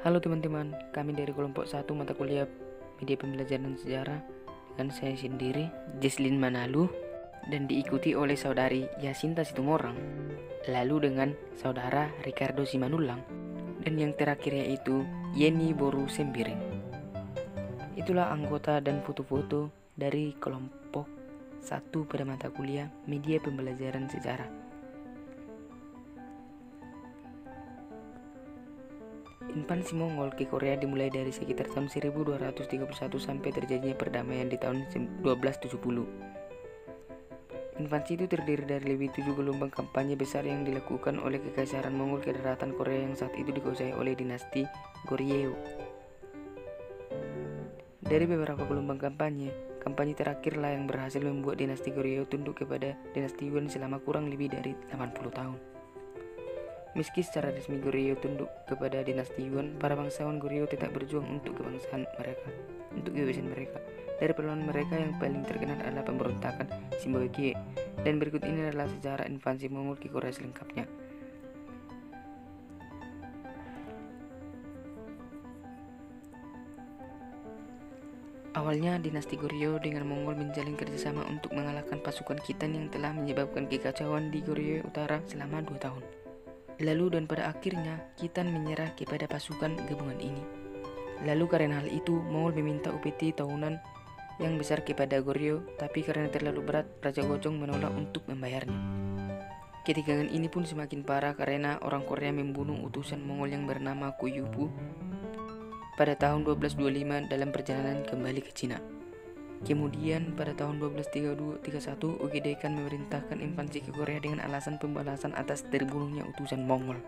Halo teman-teman, kami dari kelompok 1 mata kuliah Media Pembelajaran Sejarah dengan saya sendiri, Jesslyn Manalu, dan diikuti oleh saudari Yasinta Situmorang, lalu dengan saudara Ricardo Simanulang, dan yang terakhir yaitu Yeni Boru Sembiring. Itulah anggota dan foto-foto dari kelompok 1 pada mata kuliah Media Pembelajaran Sejarah. Invasi Mongol ke Korea dimulai dari sekitar tahun 1231 sampai terjadinya perdamaian di tahun 1270. Invasi itu terdiri dari lebih 7 gelombang kampanye besar yang dilakukan oleh Kekaisaran Mongol ke daratan Korea yang saat itu dikuasai oleh dinasti Goryeo. Dari beberapa gelombang kampanye terakhirlah yang berhasil membuat dinasti Goryeo tunduk kepada dinasti Yuan selama kurang lebih dari 80 tahun. Meski secara resmi Goryeo tunduk kepada dinasti Yuan, para bangsawan Goryeo tetap berjuang untuk kebebasan mereka. Dari perlawanan mereka yang paling terkenal adalah pemberontakan Simbaekye, dan berikut ini adalah sejarah invasi Mongol ke Korea selengkapnya. Awalnya dinasti Goryeo dengan Mongol menjalin kerjasama untuk mengalahkan pasukan Khitan yang telah menyebabkan kekacauan di Goryeo Utara selama 2 tahun. Lalu dan pada akhirnya Khitan menyerah kepada pasukan gabungan ini. Lalu karena hal itu Mongol meminta upeti tahunan yang besar kepada Goryeo, tapi karena terlalu berat Raja Gojong menolak untuk membayarnya. Ketegangan ini pun semakin parah karena orang Korea membunuh utusan Mongol yang bernama Kuyubu pada tahun 1225 dalam perjalanan kembali ke Cina. Kemudian pada tahun 1231 Ugedai Khan memerintahkan invasi ke Korea dengan alasan pembalasan atas terbunuhnya utusan Mongol.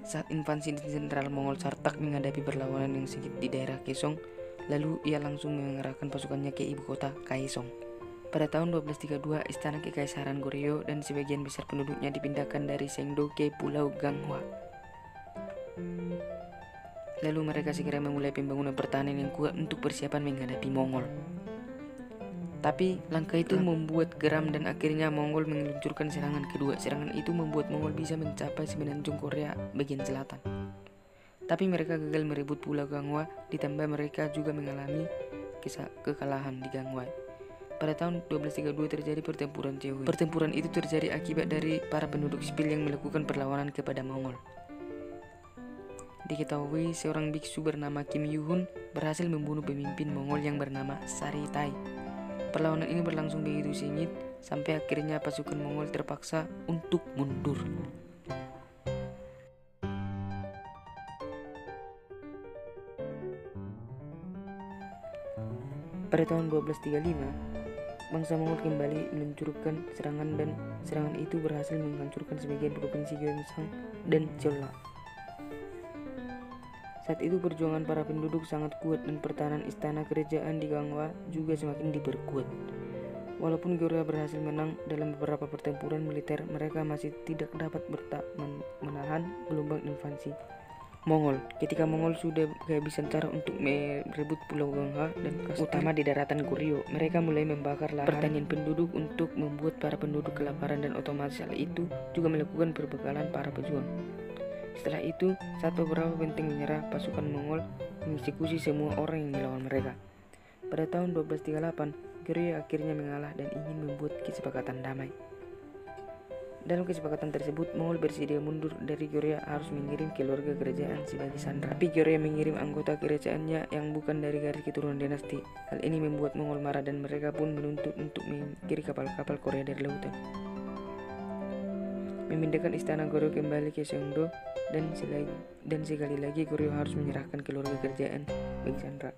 Saat invasi Jenderal Mongol Sartak menghadapi perlawanan yang sengit di daerah Kaesong, lalu ia langsung mengerahkan pasukannya ke ibu kota Kaesong. Pada tahun 1232 istana Kekaisaran Goryeo dan sebagian besar penduduknya dipindahkan dari Sengdo ke Pulau Ganghwa. Lalu mereka segera memulai pembangunan pertahanan yang kuat untuk persiapan menghadapi Mongol. Tapi langkah itu membuat geram dan akhirnya Mongol meluncurkan serangan kedua. Serangan itu membuat Mongol bisa mencapai semenanjung Korea bagian selatan. Tapi mereka gagal merebut Pulau Ganghwa, ditambah mereka juga mengalami kekalahan di Ganghwa. Pada tahun 1232 terjadi pertempuran Cheohe. Pertempuran itu terjadi akibat dari para penduduk sipil yang melakukan perlawanan kepada Mongol. Diketahui seorang biksu bernama Kim Yu-hun berhasil membunuh pemimpin Mongol yang bernama Sari Tai. Perlawanan ini berlangsung begitu sengit sampai akhirnya pasukan Mongol terpaksa untuk mundur. Pada tahun 1235, bangsa Mongol kembali meluncurkan serangan dan serangan itu berhasil menghancurkan sebagian provinsi Gyeongsang dan Jeolla. Saat itu perjuangan para penduduk sangat kuat dan pertahanan istana kerajaan di Ganghwa juga semakin diperkuat. Walaupun Goryeo berhasil menang dalam beberapa pertempuran militer, mereka masih tidak dapat menahan gelombang invasi Mongol. Ketika Mongol sudah kehabisan cara untuk merebut Pulau Ganghwa dan utama di daratan Goryeo, mereka mulai membakar lahan pertanian penduduk untuk membuat para penduduk kelaparan, dan otomatis hal itu juga melakukan perbekalan para pejuang. Setelah itu, saat beberapa benteng menyerah, pasukan Mongol mengeksekusi semua orang yang melawan mereka. Pada tahun 1238, Goryeo akhirnya mengalah dan ingin membuat kesepakatan damai. Dalam kesepakatan tersebut, Mongol bersedia mundur dari Goryeo harus mengirim keluarga kerajaan sebagai sandera. Tapi Goryeo mengirim anggota kerajaannya yang bukan dari garis keturunan dinasti. Hal ini membuat Mongol marah dan mereka pun menuntut untuk mengirim kapal-kapal Korea dari lautan. Memindahkan istana Goryeo kembali ke Songdo, dan sekali lagi Goryeo harus menyerahkan keluarga kerajaan bagi sandera.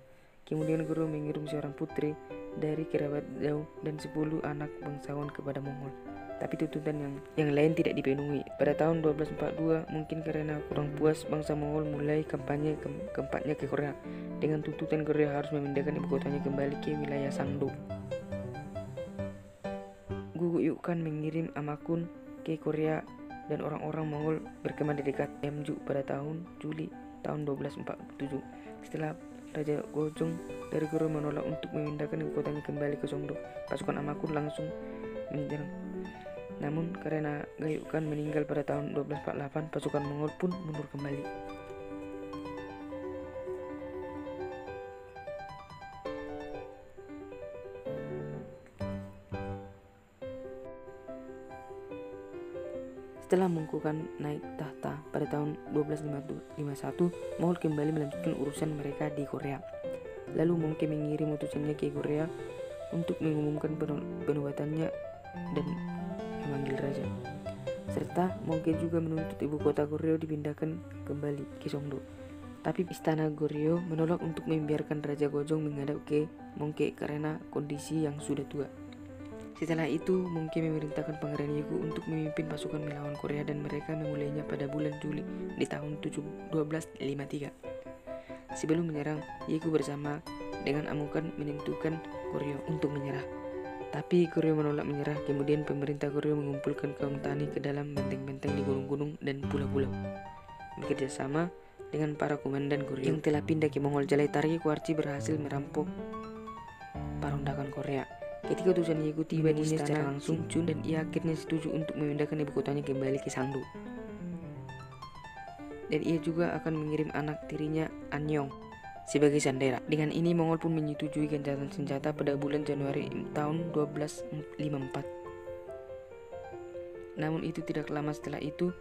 Kemudian Goryeo mengirim seorang putri dari kerabat jauh dan 10 anak bangsawan kepada Mongol. Tapi tuntutan yang lain tidak dipenuhi. Pada tahun 1242, mungkin karena kurang puas, bangsa Mongol mulai kampanye keempatnya ke Korea dengan tuntutan Goryeo harus memindahkan ibu kotanya kembali ke wilayah Sangdo. Guguk Khan mengirim Amakun ke Korea dan orang-orang Mongol berkemah di dekat Yeomju pada Juli tahun 1247. Setelah Raja Gojong dari Goryeo menolak untuk memindahkan ibu kotanya kembali ke Songdo, pasukan Amakun langsung menyerang. Namun karena Gayuk Khan meninggal pada tahun 1248, pasukan Mongol pun mundur kembali. Setelah Mongko Khan naik tahta pada tahun 1251, Mongol kembali melanjutkan urusan mereka di Korea. Lalu Mongke mengirim utusannya ke Korea untuk mengumumkan penubuatannya dan memanggil raja. Serta Mongke juga menuntut ibu kota Goryeo dipindahkan kembali ke Songdo. Tapi istana Goryeo menolak untuk membiarkan Raja Gojong menghadap ke Mongke karena kondisi yang sudah tua. Setelah itu, Mongke memerintahkan Pangeran Yeogu untuk memimpin pasukan melawan Korea dan mereka memulainya pada bulan Juli di tahun 1253. Sebelum menyerang, Yeogu bersama dengan Amukan menentukan Goryeo untuk menyerah. Tapi Goryeo menolak menyerah. Kemudian pemerintah Goryeo mengumpulkan kaum tani ke dalam benteng-benteng di gunung-gunung dan pulau-pulau. Bekerja sama dengan para komandan Goryeo yang telah pindah ke Mongol, Jalai Targi Kwarci berhasil merampok parondakan Korea. Ketika utusan Yeogu tiba di istana secara langsung, Chun dan ia akhirnya setuju untuk memindahkan ibu kotanya kembali ke Sangdo. Dan ia juga akan mengirim anak tirinya Anyong sebagai sandera. Dengan ini Mongol pun menyetujui gencatan senjata pada bulan Januari tahun 1254. Namun itu tidak lama setelah itu,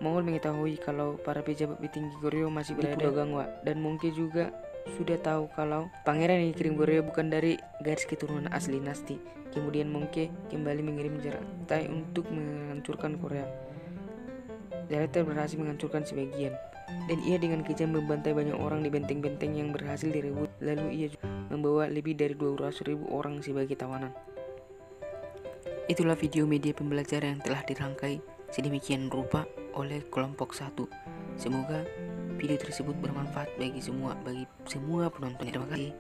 Mongol mengetahui kalau para pejabat petinggi Goryeo masih berada di Pulau Gangwa, dan Mongke juga sudah tahu kalau pangeran yang dikirim Goryeo bukan dari garis keturunan asli dinasti. Kemudian Mongke kembali mengirim Jaratai untuk menghancurkan Korea. Jaratai berhasil menghancurkan sebagian, dan ia dengan kejam membantai banyak orang di benteng-benteng yang berhasil direbut. Lalu ia membawa lebih dari 200.000 orang sebagai tawanan. Itulah video media pembelajaran yang telah dirangkai sedemikian rupa oleh kelompok 1. Semoga video tersebut bermanfaat bagi semua penonton. Terima kasih.